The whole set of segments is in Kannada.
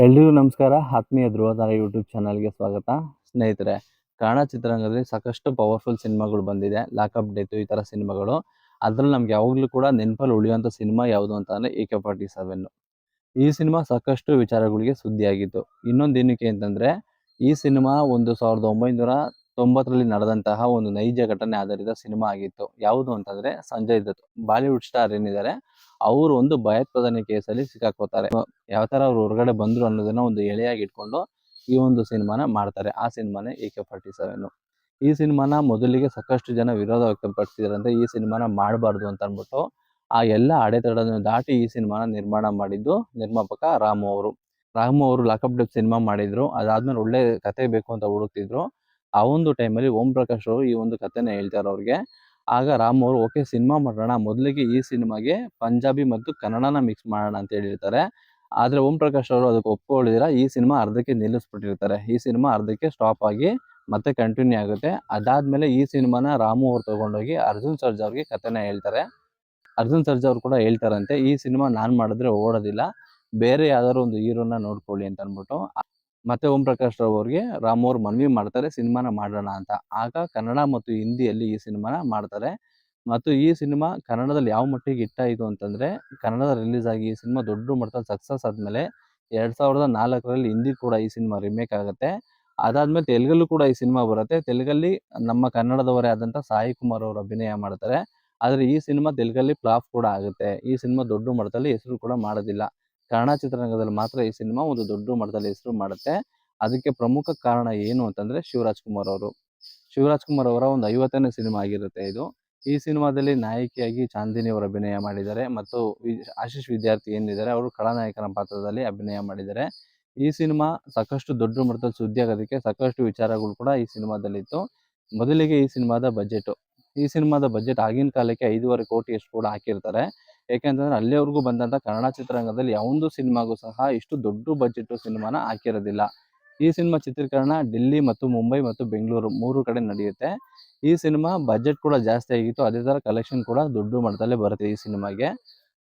ಎಲ್ರಿಗೂ ನಮಸ್ಕಾರ. ಆತ್ಮೀಯ ಧ್ರುವತಾರ ಯೂಟ್ಯೂಬ್ ಚಾನಲ್ಗೆ ಸ್ವಾಗತ. ಸ್ನೇಹಿತರೆ, ಕನ್ನಡ ಚಿತ್ರರಂಗದಲ್ಲಿ ಸಾಕಷ್ಟು ಪವರ್ಫುಲ್ ಸಿನಿಮಾಗಳು ಬಂದಿದೆ. ಲಾಕಪ್ ಡೆತ್ ಈ ಥರ ಸಿನಿಮಾಗಳು. ಅದ್ರಲ್ಲಿ ನಮ್ಗೆ ಯಾವಾಗಲೂ ಕೂಡ ನೆನಪಲ್ಲಿ ಉಳಿಯುವಂಥ ಸಿನಿಮಾ ಯಾವುದು ಅಂತ ಅಂದರೆ AK-47. ಈ ಸಿನಿಮಾ ಸಾಕಷ್ಟು ವಿಚಾರಗಳಿಗೆ ಸುದ್ದಿಯಾಗಿತ್ತು. ಇನ್ನೊಂದು ಏನಕ್ಕೆ ಅಂತಂದರೆ, ಈ ಸಿನಿಮಾ ಒಂದು 1990ರಲ್ಲಿ ನಡೆದಂತಹ ಒಂದು ನೈಜ ಘಟನೆ ಆಧಾರಿತ ಸಿನಿಮಾ ಆಗಿತ್ತು. ಯಾವುದು ಅಂತಂದರೆ ಸಂಜಯ್ ದತ್, ಬಾಲಿವುಡ್ ಸ್ಟಾರ್ ಏನಿದ್ದಾರೆ ಅವರು ಒಂದು ಭಯೋತ್ಪಾದನೆ ಕೇಸಲ್ಲಿ ಸಿಕ್ಕಾಕೋತಾರೆ. ಯಾವ ಥರ ಅವ್ರು ಹೊರಗಡೆ ಬಂದರು ಅನ್ನೋದನ್ನ ಒಂದು ಎಳೆಯಾಗಿ ಇಟ್ಕೊಂಡು ಈ ಒಂದು ಸಿನಿಮಾನ ಮಾಡ್ತಾರೆ. ಆ ಸಿನಿಮಾನೇ AK-47. ಈ ಸಿನಿಮಾನ ಮೊದಲಿಗೆ ಸಾಕಷ್ಟು ಜನ ವಿರೋಧ ವ್ಯಕ್ತಪಡಿಸಿದ್ರಂತೆ, ಈ ಸಿನಿಮಾನ ಮಾಡಬಾರ್ದು ಅಂತ ಅಂದ್ಬಿಟ್ಟು. ಆ ಎಲ್ಲ ಅಡೆತಡೆಗಳನ್ನು ದಾಟಿ ಈ ಸಿನಿಮಾನ ನಿರ್ಮಾಣ ಮಾಡಿದ್ದು ನಿರ್ಮಾಪಕ ರಾಮು ಅವರು. ರಾಮು ಅವರು ಲಾಕಪ್ ಡೆತ್ ಸಿನಿಮಾ ಮಾಡಿದ್ರು. ಅದಾದ್ಮೇಲೆ ಒಳ್ಳೆ ಕತೆ ಬೇಕು ಅಂತ ಹುಡುಕ್ತಿದ್ರು. ಆ ಒಂದು ಟೈಮಲ್ಲಿ ಓಂ ಪ್ರಕಾಶ್ ಅವರು ಈ ಒಂದು ಕಥೆನ ಹೇಳ್ತಾರೆ ಅವ್ರಿಗೆ. ಆಗ ರಾಮ್ ಅವರು ಓಕೆ ಸಿನಿಮಾ ಮಾಡೋಣ, ಮೊದಲಿಗೆ ಈ ಸಿನಿಮಾಗೆ ಪಂಜಾಬಿ ಮತ್ತು ಕನ್ನಡನ ಮಿಕ್ಸ್ ಮಾಡೋಣ ಅಂತ ಹೇಳಿರ್ತಾರೆ. ಆದರೆ ಓಂ ಪ್ರಕಾಶ್ ಅವರು ಅದಕ್ಕೆ ಒಪ್ಕೊಳ್ಳಿದಿರ ಈ ಸಿನಿಮಾ ಅರ್ಧಕ್ಕೆ ನಿಲ್ಲಿಸ್ಬಿಟ್ಟಿರ್ತಾರೆ. ಈ ಸಿನಿಮಾ ಅರ್ಧಕ್ಕೆ ಸ್ಟಾಪ್ ಆಗಿ ಮತ್ತೆ ಕಂಟಿನ್ಯೂ ಆಗುತ್ತೆ. ಅದಾದ್ಮೇಲೆ ಈ ಸಿನಿಮಾನ ರಾಮು ಅವರು ತಗೊಂಡೋಗಿ ಅರ್ಜುನ್ ಸರ್ಜಾ ಅವ್ರಿಗೆ ಕಥೆನ ಹೇಳ್ತಾರೆ. ಅರ್ಜುನ್ ಸರ್ಜಾ ಅವ್ರು ಕೂಡ ಹೇಳ್ತಾರಂತೆ, ಈ ಸಿನಿಮಾ ನಾನು ಮಾಡಿದ್ರೆ ಓಡೋದಿಲ್ಲ, ಬೇರೆ ಯಾವ್ದಾದ್ರು ಒಂದು ಹೀರೋನ ನೋಡ್ಕೊಳ್ಳಿ ಅಂತ ಅಂದ್ಬಿಟ್ಟು. ಮತ್ತೆ ಓಂ ಪ್ರಕಾಶ್ ರಾವ್ ಅವ್ರಿಗೆ ರಾಮ್ ಅವ್ರು ಮನವಿ ಮಾಡ್ತಾರೆ ಸಿನಿಮಾನ ಮಾಡೋಣ ಅಂತ. ಆಗ ಕನ್ನಡ ಮತ್ತು ಹಿಂದಿಯಲ್ಲಿ ಈ ಸಿನಿಮಾನ ಮಾಡ್ತಾರೆ. ಮತ್ತು ಈ ಸಿನಿಮಾ ಕನ್ನಡದಲ್ಲಿ ಯಾವ ಮಟ್ಟಿಗೆ ಹಿಟ್ಟಾಯಿತು ಅಂತಂದರೆ, ಕನ್ನಡದ ರಿಲೀಸ್ ಆಗಿ ಈ ಸಿನಿಮಾ ದೊಡ್ಡ ಮಟ್ಟದಲ್ಲಿ ಸಕ್ಸಸ್ ಆದಮೇಲೆ 2004ರಲ್ಲಿ ಹಿಂದಿ ಕೂಡ ಈ ಸಿನಿಮಾ ರಿಮೇಕ್ ಆಗುತ್ತೆ. ಅದಾದ್ಮೇಲೆ ತೆಲುಗಲ್ಲೂ ಕೂಡ ಈ ಸಿನಿಮಾ ಬರುತ್ತೆ. ತೆಲುಗಲ್ಲಿ ನಮ್ಮ ಕನ್ನಡದವರೇ ಆದಂಥ ಸಾಯಿ ಕುಮಾರ್ ಅವರು ಅಭಿನಯ ಮಾಡ್ತಾರೆ. ಆದರೆ ಈ ಸಿನಿಮಾ ತೆಲುಗಲ್ಲಿ ಫ್ಲಾಪ್ ಕೂಡ ಆಗುತ್ತೆ. ಈ ಸಿನಿಮಾ ದೊಡ್ಡ ಮಟ್ಟದಲ್ಲಿ ಹೆಸರು ಕೂಡ ಮಾಡೋದಿಲ್ಲ. ಕನ್ನಡ ಚಿತ್ರರಂಗದಲ್ಲಿ ಮಾತ್ರ ಈ ಸಿನಿಮಾ ಒಂದು ದೊಡ್ಡ ಮಟ್ಟದಲ್ಲಿ ಹೆಸರು ಮಾಡುತ್ತೆ. ಅದಕ್ಕೆ ಪ್ರಮುಖ ಕಾರಣ ಏನು ಅಂತಂದರೆ ಶಿವರಾಜ್ ಕುಮಾರ್ ಅವರು. ಶಿವರಾಜ್ ಕುಮಾರ್ ಅವರ ಒಂದು 50ನೇ ಸಿನಿಮಾ ಆಗಿರುತ್ತೆ ಇದು. ಈ ಸಿನಿಮಾದಲ್ಲಿ ನಾಯಕಿಯಾಗಿ ಚಾಂದಿನಿ ಅವರು ಅಭಿನಯ ಮಾಡಿದ್ದಾರೆ ಮತ್ತು ಆಶೀಶ್ ವಿದ್ಯಾರ್ಥಿ ಏನಿದ್ದಾರೆ ಅವರು ಖಳನಾಯಕನ ಪಾತ್ರದಲ್ಲಿ ಅಭಿನಯ ಮಾಡಿದ್ದಾರೆ. ಈ ಸಿನಿಮಾ ಸಾಕಷ್ಟು ದೊಡ್ಡ ಮಟ್ಟದಲ್ಲಿ ಸುದ್ದಿ ಆಗೋದಕ್ಕೆ ಸಾಕಷ್ಟು ವಿಚಾರಗಳು ಕೂಡ ಈ ಸಿನಿಮಾದಲ್ಲಿತ್ತು. ಮೊದಲಿಗೆ ಈ ಸಿನಿಮಾದ ಬಜೆಟ್ ಆಗಿನ ಕಾಲಕ್ಕೆ 5.5 ಕೋಟಿ ಅಷ್ಟು ಕೂಡ ಹಾಕಿರ್ತಾರೆ. ಯಾಕೆಂತಂದ್ರೆ ಅಲ್ಲಿವರೆಗೂ ಬಂದಂಥ ಕನ್ನಡ ಚಿತ್ರರಂಗದಲ್ಲಿ ಯಾವೊಂದು ಸಿನಿಮಾಗೂ ಸಹ ಇಷ್ಟು ದೊಡ್ಡ ಬಜೆಟ್ ಸಿನಿಮಾನ ಹಾಕಿರೋದಿಲ್ಲ. ಈ ಸಿನಿಮಾ ಚಿತ್ರೀಕರಣ ಡಿಲ್ಲಿ ಮತ್ತು ಮುಂಬೈ ಮತ್ತು ಬೆಂಗಳೂರು 3 ಕಡೆ ನಡೆಯುತ್ತೆ. ಈ ಸಿನಿಮಾ ಬಜೆಟ್ ಕೂಡ ಜಾಸ್ತಿ ಆಗಿತ್ತು. ಅದೇ ಥರ ಕಲೆಕ್ಷನ್ ಕೂಡ ದೊಡ್ಡ ಮಟ್ಟದಲ್ಲೇ ಬರುತ್ತೆ ಈ ಸಿನಿಮಾಗೆ.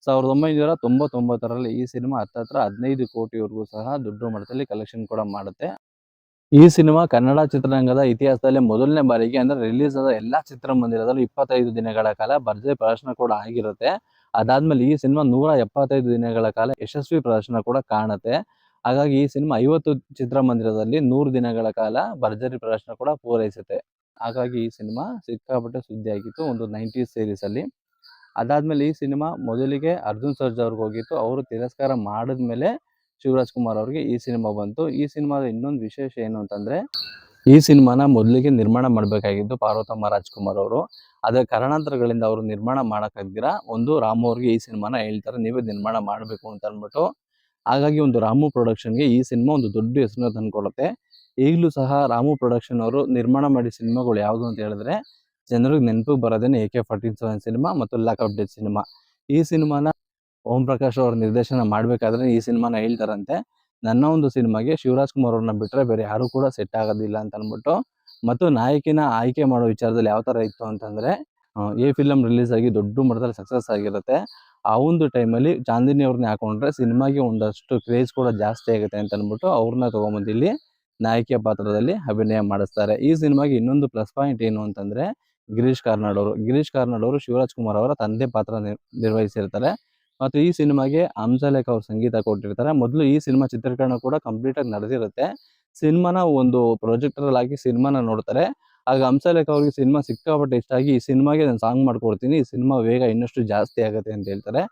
1999ರಲ್ಲಿ ಈ ಸಿನಿಮಾ ಹತ್ತತ್ರ 15 ಕೋಟಿವರೆಗೂ ಸಹ ದೊಡ್ಡ ಮಟ್ಟದಲ್ಲಿ ಕಲೆಕ್ಷನ್ ಕೂಡ ಮಾಡುತ್ತೆ. ಈ ಸಿನಿಮಾ ಕನ್ನಡ ಚಿತ್ರರಂಗದ ಇತಿಹಾಸದಲ್ಲೇ ಮೊದಲನೇ ಬಾರಿಗೆ ಅಂದರೆ ರಿಲೀಸ್ ಆದ ಎಲ್ಲ ಚಿತ್ರಮಂದಿರದಲ್ಲೂ 25 ದಿನಗಳ ಕಾಲ ಭರ್ಜರಿ ಪ್ರದರ್ಶನ ಕೂಡ ಆಗಿರುತ್ತೆ. ಅದಾದ್ಮೇಲೆ ಈ ಸಿನಿಮಾ 175 ದಿನಗಳ ಕಾಲ ಯಶಸ್ವಿ ಪ್ರದರ್ಶನ ಕೂಡ ಕಾಣುತ್ತೆ. ಹಾಗಾಗಿ ಈ ಸಿನಿಮಾ 50 ಚಿತ್ರಮಂದಿರದಲ್ಲಿ 100 ದಿನಗಳ ಕಾಲ ಭರ್ಜರಿ ಪ್ರದರ್ಶನ ಕೂಡ ಪೂರೈಸುತ್ತೆ. ಹಾಗಾಗಿ ಈ ಸಿನಿಮಾ ಸಿಕ್ಕಾಪಟ್ಟೆ ಸುದ್ದಿ ಆಗಿತ್ತು ಒಂದು 90s ಸೀರೀಸಲ್ಲಿ. ಅದಾದ್ಮೇಲೆ ಈ ಸಿನಿಮಾ ಮೊದಲಿಗೆ ಅರ್ಜುನ್ ಸರ್ಜಾ ಅವ್ರಿಗೆ ಹೋಗಿತ್ತು. ಅವರು ತಿರಸ್ಕಾರ ಮಾಡಿದ್ಮೇಲೆ ಶಿವರಾಜ್ ಕುಮಾರ್ ಅವ್ರಿಗೆ ಈ ಸಿನಿಮಾ ಬಂತು. ಈ ಸಿನಿಮಾದ ಇನ್ನೊಂದು ವಿಶೇಷ ಏನು ಅಂತಂದರೆ, ಈ ಸಿನಿಮಾನ ಮೊದಲಿಗೆ ನಿರ್ಮಾಣ ಮಾಡಬೇಕಾಗಿದ್ದು ಪಾರ್ವತಮ್ಮ ರಾಜ್ಕುಮಾರ್ ಅವರು. ಆದರೆ ಕಾರಣಾಂತರಗಳಿಂದ ಅವರು ನಿರ್ಮಾಣ ಮಾಡೋಕ್ಕಾಗ್ದಿರ ಒಂದು ರಾಮು ಅವ್ರಿಗೆ ಈ ಸಿನಿಮಾನ ಹೇಳ್ತಾರೆ, ನೀವೇ ನಿರ್ಮಾಣ ಮಾಡಬೇಕು ಅಂತ ಅಂದ್ಬಿಟ್ಟು. ಹಾಗಾಗಿ ಒಂದು ರಾಮು ಪ್ರೊಡಕ್ಷನ್ಗೆ ಈ ಸಿನಿಮಾ ಒಂದು ದೊಡ್ಡ ಹೆಸರನ್ನ ತಂದುಕೊಡುತ್ತೆ. ಈಗಲೂ ಸಹ ರಾಮು ಪ್ರೊಡಕ್ಷನ್ ಅವರು ನಿರ್ಮಾಣ ಮಾಡಿದ ಸಿನಿಮಾಗಳು ಯಾವುದು ಅಂತ ಹೇಳಿದ್ರೆ ಜನರಿಗೆ ನೆನಪಿಗೆ ಬರೋದೇನೆ AK-47 ಸಿನಿಮಾ ಮತ್ತು ಲಾಕಪ್ ಡೆತ್ ಸಿನಿಮಾ. ಈ ಸಿನಿಮಾನ ಓಂ ಪ್ರಕಾಶ್ ಅವ್ರ ನಿರ್ದೇಶನ ಮಾಡಬೇಕಾದ್ರೆ ಈ ಸಿನಿಮಾನ ಹೇಳ್ತಾರಂತೆ, ನನ್ನ ಒಂದು ಸಿನಿಮಾಗೆ ಶಿವರಾಜ್ ಕುಮಾರ್ ಅವ್ರನ್ನ ಬಿಟ್ಟರೆ ಬೇರೆ ಯಾರೂ ಕೂಡ ಸೆಟ್ ಆಗೋದಿಲ್ಲ ಅಂತ ಅಂದ್ಬಿಟ್ಟು. ಮತ್ತು ನಾಯಕಿನ ಆಯ್ಕೆ ಮಾಡೋ ವಿಚಾರದಲ್ಲಿ ಯಾವ ಥರ ಇತ್ತು ಅಂತಂದರೆ, ಎ ಫಿಲಮ್ ರಿಲೀಸ್ ಆಗಿ ದೊಡ್ಡ ಮಟ್ಟದಲ್ಲಿ ಸಕ್ಸಸ್ ಆಗಿರುತ್ತೆ. ಆ ಒಂದು ಟೈಮಲ್ಲಿ ಚಾಂದಿನಿ ಅವ್ರನ್ನ ಹಾಕೊಂಡ್ರೆ ಸಿನಿಮಾಗೆ ಒಂದಷ್ಟು ಕ್ರೇಜ್ ಕೂಡ ಜಾಸ್ತಿ ಆಗುತ್ತೆ ಅಂತ ಅಂದ್ಬಿಟ್ಟು ಅವ್ರನ್ನ ತೊಗೊಂಬಂದು ಇಲ್ಲಿ ನಾಯಕಿಯ ಪಾತ್ರದಲ್ಲಿ ಅಭಿನಯ ಮಾಡಿಸ್ತಾರೆ. ಈ ಸಿನಿಮಾಗೆ ಇನ್ನೊಂದು ಪ್ಲಸ್ ಪಾಯಿಂಟ್ ಏನು ಅಂತಂದರೆ, ಗಿರೀಶ್ ಕಾರ್ನಾಡ್ ಅವರು ಶಿವರಾಜ್ ಕುಮಾರ್ ಅವರ ತಂದೆ ಪಾತ್ರ ನಿರ್ವಹಿಸಿರ್ತಾರೆ. ಮತ್ತು ಈ ಸಿನಿಮಾಗೆ ಹಂಸಲೇಖ ಅವರು ಸಂಗೀತ ಕೊಟ್ಟಿರ್ತಾರೆ. ಮೊದಲು ಈ ಸಿನಿಮಾ ಚಿತ್ರೀಕರಣ ಕೂಡ ಕಂಪ್ಲೀಟಾಗಿ ನಡೆದಿರುತ್ತೆ. ಸಿನಿಮಾನ ಒಂದು ಪ್ರೊಜೆಕ್ಟರಲ್ಲಿ ಹಾಕಿ ಸಿನಿಮಾನ ನೋಡ್ತಾರೆ. ಆಗ ಹಂಸಲೇಖ ಅವ್ರಿಗೆ ಸಿನಿಮಾ ಸಿಕ್ಕಾಪಟ್ಟೆ ಇಷ್ಟ ಆಗಿ, ಈ ಸಿನಿಮಾಗೆ ನಾನು ಸಾಂಗ್ ಮಾಡ್ಕೊಡ್ತೀನಿ, ಈ ಸಿನಿಮಾ ವೇಗ ಇನ್ನಷ್ಟು ಜಾಸ್ತಿ ಆಗುತ್ತೆ ಅಂತ ಹೇಳ್ತಾರೆ.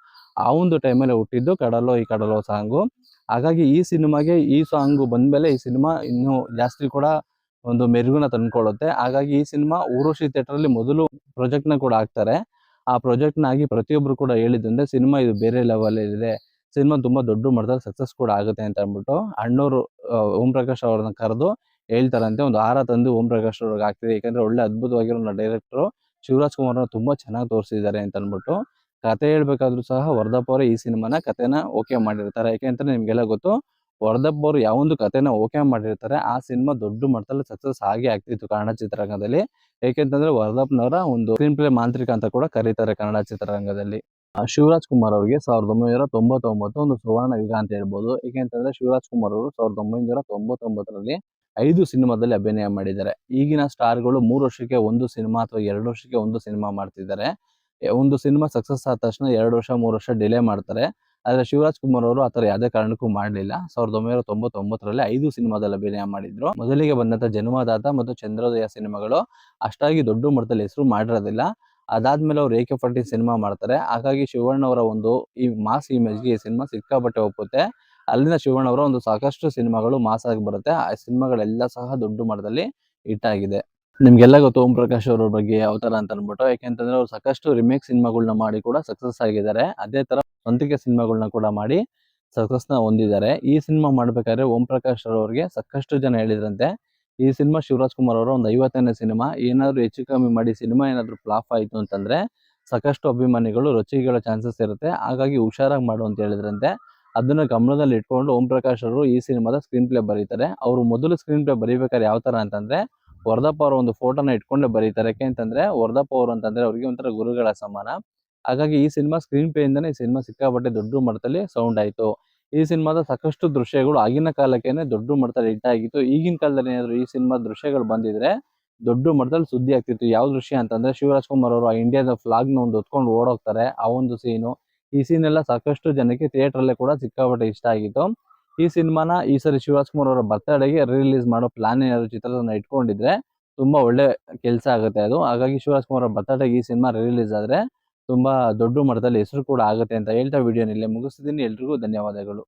ಆ ಒಂದು ಟೈಮಲ್ಲಿ ಹುಟ್ಟಿದ್ದು ಕಡಲೋ ಈ ಕಡಲೋ ಸಾಂಗು. ಹಾಗಾಗಿ ಈ ಸಿನಿಮಾಗೆ ಈ ಸಾಂಗು ಬಂದಮೇಲೆ ಈ ಸಿನಿಮಾ ಇನ್ನೂ ಜಾಸ್ತಿ ಕೂಡ ಒಂದು ಮೆರುಗನ್ನ ತಂದುಕೊಳ್ಳುತ್ತೆ. ಹಾಗಾಗಿ ಈ ಸಿನಿಮಾ ಊರ್ವಶಿ ಥಿಯೇಟ್ರಲ್ಲಿ ಮೊದಲು ಪ್ರೊಜೆಕ್ಟ್ನ ಕೂಡ ಹಾಕ್ತಾರೆ. ಆ ಪ್ರೊಜೆಕ್ಟ್ನ ಆಗಿ ಪ್ರತಿಯೊಬ್ಬರು ಕೂಡ ಹೇಳಿದ್ದಂದ್ರೆ ಸಿನಿಮಾ ಇದು ಬೇರೆ ಲೆವೆಲಲ್ಲಿದೆ, ಸಿನಿಮಾ ತುಂಬ ದೊಡ್ಡ ಮಟ್ಟದಲ್ಲಿ ಸಕ್ಸಸ್ ಕೂಡ ಆಗುತ್ತೆ ಅಂತ ಅಂದ್ಬಿಟ್ಟು ಅಣ್ಣವರು ಓಂ ಪ್ರಕಾಶ್ ಅವ್ರನ್ನ ಕರೆದು ಹೇಳ್ತಾರಂತೆ, ಒಂದು ಹಾರ ತಂದು ಓಂ ಪ್ರಕಾಶ್ ಅವ್ರಿಗೆ ಹಾಕ್ತೀವಿ, ಯಾಕಂದರೆ ಒಳ್ಳೆ ಅದ್ಭುತವಾಗಿರೋ ಡೈರೆಕ್ಟ್ರು ಶಿವರಾಜ್ ಕುಮಾರ್ನ ತುಂಬ ಚೆನ್ನಾಗಿ ತೋರಿಸಿದ್ದಾರೆ ಅಂತ ಅಂದ್ಬಿಟ್ಟು. ಕತೆ ಹೇಳ್ಬೇಕಾದ್ರೂ ಸಹ ವರ್ಧಪ್ ಅವರೇ ಈ ಸಿನಿಮಾನ ಕತೆನ ಓಕೆ ಮಾಡಿರ್ತಾರೆ. ಯಾಕೆಂತಂದರೆ ನಿಮಗೆಲ್ಲ ಗೊತ್ತು, ವರ್ಧಪ್ ಅವರು ಯಾವೊಂದು ಕತೆನ ಓಕೆ ಮಾಡಿರ್ತಾರೆ ಆ ಸಿನಿಮಾ ದೊಡ್ಡ ಮಟ್ಟದಲ್ಲಿ ಸಕ್ಸಸ್ ಆಗೇ ಆಗ್ತಿತ್ತು ಕನ್ನಡ ಚಿತ್ರರಂಗದಲ್ಲಿ. ಏಕೆಂತಂದರೆ ವರ್ಧಪ್ನವರ ಒಂದು ಸ್ಕ್ರೀನ್ ಪ್ಲೇ ಮಾಂತ್ರಿಕ ಅಂತ ಕೂಡ ಕರೀತಾರೆ ಕನ್ನಡ ಚಿತ್ರರಂಗದಲ್ಲಿ. ಶಿವರಾಜ್ ಕುಮಾರ್ ಅವರಿಗೆ 1999 ಒಂದು ಸುವರ್ಣ ಯುಗ ಅಂತ ಹೇಳ್ಬೋದು. ಏಕೆಂತಂದ್ರೆ ಶಿವರಾಜ್ ಕುಮಾರ್ ಅವರು 1999ರಲ್ಲಿ 5 ಸಿನಿಮಾದಲ್ಲಿ ಅಭಿನಯ ಮಾಡಿದ್ದಾರೆ. ಈಗಿನ ಸ್ಟಾರ್ಗಳು 3 ವರ್ಷಕ್ಕೆ 1 ಸಿನಿಮಾ ಅಥವಾ 2 ವರ್ಷಕ್ಕೆ 1 ಸಿನಿಮಾ ಮಾಡ್ತಿದ್ದಾರೆ. ಒಂದು ಸಿನಿಮಾ ಸಕ್ಸಸ್ ಆದ ತಕ್ಷಣ 2 ವರ್ಷ 3 ವರ್ಷ ಡಿಲೇ ಮಾಡ್ತಾರೆ. ಆದ್ರೆ ಶಿವರಾಜ್ ಕುಮಾರ್ ಅವರು ಆತರ ಯಾವುದೇ ಕಾರಣಕ್ಕೂ ಮಾಡಲಿಲ್ಲ. 1999ರಲ್ಲಿ 5 ಸಿನಿಮಾದಲ್ಲಿ ಅಭಿನಯ ಮಾಡಿದ್ರು. ಮೊದಲಿಗೆ ಬಂದಂತ ಜನ್ಮದಾತ ಮತ್ತು ಚಂದ್ರೋದಯ ಸಿನಿಮಾಗಳು ಅಷ್ಟಾಗಿ ದೊಡ್ಡ ಮಟ್ಟದಲ್ಲಿ ಹೆಸರು ಮಾಡಿರೋದಿಲ್ಲ. ಅದಾದ್ಮೇಲೆ ಅವ್ರು AK-47 ಸಿನಿಮಾ ಮಾಡ್ತಾರೆ. ಹಾಗಾಗಿ ಶಿವಣ್ಣ ಅವರ ಒಂದು ಈ ಮಾಸ್ ಇಮೇಜ್ಗೆ ಈ ಸಿನಿಮಾ ಸಿಕ್ಕಾಪಟ್ಟೆ ಒಪ್ಪುತ್ತೆ. ಅಲ್ಲಿಂದ ಶಿವಣ್ಣ ಅವರ ಒಂದು ಸಾಕಷ್ಟು ಸಿನಿಮಾಗಳು ಮಾಸ್ ಆಗಿ ಬರುತ್ತೆ. ಆ ಸಿನಿಮಾಗಳೆಲ್ಲ ಸಹ ದೊಡ್ಡ ಮಟ್ಟದಲ್ಲಿ ಹಿಟ್ ಆಗಿದೆ. ನಿಮ್ಗೆಲ್ಲ ಗೊತ್ತು ಓಂ ಪ್ರಕಾಶ್ ಅವ್ರ ಬಗ್ಗೆ ಯಾವ ತರ ಅಂತ ಅನ್ಬಿಟ್ಟು. ಯಾಕೆಂತಂದ್ರೆ ಅವ್ರು ಸಾಕಷ್ಟು ರಿಮೇಕ್ ಸಿನಿಮಾಗಳನ್ನ ಮಾಡಿ ಕೂಡ ಸಕ್ಸಸ್ ಆಗಿದ್ದಾರೆ. ಅದೇ ತರ ಸ್ವಂತಿಕೆ ಸಿನಿಮಾಗಳನ್ನ ಕೂಡ ಮಾಡಿ ಸಕ್ಸಸ್ ನ ಹೊಂದಿದ್ದಾರೆ. ಈ ಸಿನಿಮಾ ಮಾಡ್ಬೇಕಾದ್ರೆ ಓಂ ಪ್ರಕಾಶ್ ಅವ್ರಿಗೆ ಸಾಕಷ್ಟು ಜನ ಹೇಳಿದ್ರಂತೆ, ಈ ಸಿನಿಮಾ ಶಿವರಾಜ್ ಕುಮಾರ್ ಅವರ ಒಂದು 50ನೇ ಸಿನಿಮಾ, ಏನಾದ್ರು ಹೆಚ್ಚು ಕಮ್ಮಿ ಮಾಡಿ ಸಿನಿಮಾ ಏನಾದ್ರು ಫ್ಲಾಪ್ ಆಯ್ತು ಅಂತಂದ್ರೆ ಸಾಕಷ್ಟು ಅಭಿಮಾನಿಗಳು ರೊಚ್ಚಿಗೆಲ್ಲೋ ಚಾನ್ಸಸ್ ಇರುತ್ತೆ. ಹಾಗಾಗಿ ಹುಷಾರಾಗಿ ಮಾಡು ಅಂತ ಹೇಳಿದ್ರಂತೆ. ಅದನ್ನ ಗಮನದಲ್ಲಿ ಇಟ್ಕೊಂಡು ಓಂ ಪ್ರಕಾಶ್ ಅವರು ಈ ಸಿನಿಮಾದ ಸ್ಕ್ರೀನ್ ಪ್ಲೇ ಬರೀತಾರೆ. ಅವರು ಮೊದಲು ಸ್ಕ್ರೀನ್ ಪ್ಲೇ ಬರೀಬೇಕಾದ್ರೆ ಯಾವ ತರ ಅಂತಂದ್ರೆ ವರ್ಧಪ್ಪ ಅವರ ಒಂದು ಫೋಟೋನ ಇಟ್ಕೊಂಡೆ ಬರೀತಾರೆ. ಯಾಕೆಂತಂದ್ರೆ ವರ್ಧಪ್ಪ ಅವರು ಅಂತಂದ್ರೆ ಅವ್ರಿಗೆ ಒಂಥರ ಗುರುಗಳ ಸಮಾನ. ಹಾಗಾಗಿ ಈ ಸಿನಿಮಾ ಸ್ಕ್ರೀನ್ ಪ್ಲೇ ಇಂದಾನೆ ಈ ಸಿನಿಮಾ ಸಿಕ್ಕಾಪಟ್ಟೆ ದೊಡ್ಡ ಮಟ್ಟದಲ್ಲಿ ಸೌಂಡ್ ಆಯ್ತು. ಈ ಸಿನಿಮಾದ ಸಾಕಷ್ಟು ದೃಶ್ಯಗಳು ಆಗಿನ ಕಾಲಕ್ಕೇನೆ ದೊಡ್ಡ ಮಟ್ಟದಲ್ಲಿ ಹಿಟ್ ಆಗಿತ್ತು. ಈಗಿನ ಕಾಲದಲ್ಲಿ ಏನಾದ್ರು ಈ ಸಿನಿಮಾ ದೃಶ್ಯಗಳು ಬಂದಿದ್ರೆ ದೊಡ್ಡ ಮಟ್ಟದಲ್ಲಿ ಸುದ್ದಿ ಆಗ್ತಿತ್ತು. ಯಾವ ದೃಶ್ಯ ಅಂತಂದ್ರೆ ಶಿವರಾಜ್ ಕುಮಾರ್ ಅವರು ಆ ಇಂಡಿಯಾದ ಫ್ಲಾಗ್ ನ ಒಂದು ಹೊತ್ಕೊಂಡು ಓಡೋಗ್ತಾರೆ, ಆ ಒಂದು ಸೀನು. ಈ ಸೀನ್ ಎಲ್ಲ ಸಾಕಷ್ಟು ಜನಕ್ಕೆ ಥಿಯೇಟರ್ ಅಲ್ಲೇ ಕೂಡ ಸಿಕ್ಕಾಪಟ್ಟೆ ಇಷ್ಟ ಆಗಿತ್ತು. ಈ ಸಿನಿಮಾನ ಈ ಸರಿ ಶಿವರಾಜ್ ಕುಮಾರ್ ಅವರ ಬರ್ತ್ಡೇಗೆ ರಿಲೀಸ್ ಮಾಡೋ ಪ್ಲಾನ್ ಏನಾದ್ರು ಚಿತ್ರತಂಡ ಇಟ್ಕೊಂಡಿದ್ರೆ ತುಂಬಾ ಒಳ್ಳೆ ಕೆಲಸ ಆಗುತ್ತೆ ಅದು. ಹಾಗಾಗಿ ಶಿವರಾಜ್ ಕುಮಾರ್ ಅವರ ಬರ್ತ್ಡೇಗೆ ಈ ಸಿನಿಮಾ ರಿಲೀಸ್ ಆದ್ರೆ ತುಂಬಾ ದೊಡ್ಡ ಮಟ್ಟದಲ್ಲಿ ಹೆಸರು ಕೂಡ ಆಗುತ್ತೆ ಅಂತ ಹೇಳ್ತಾ ವಿಡಿಯೋನ ಇಲ್ಲೇ ಮುಗಿಸ್ತಿದ್ದೀನಿ. ಎಲ್ರಿಗೂ ಧನ್ಯವಾದಗಳು.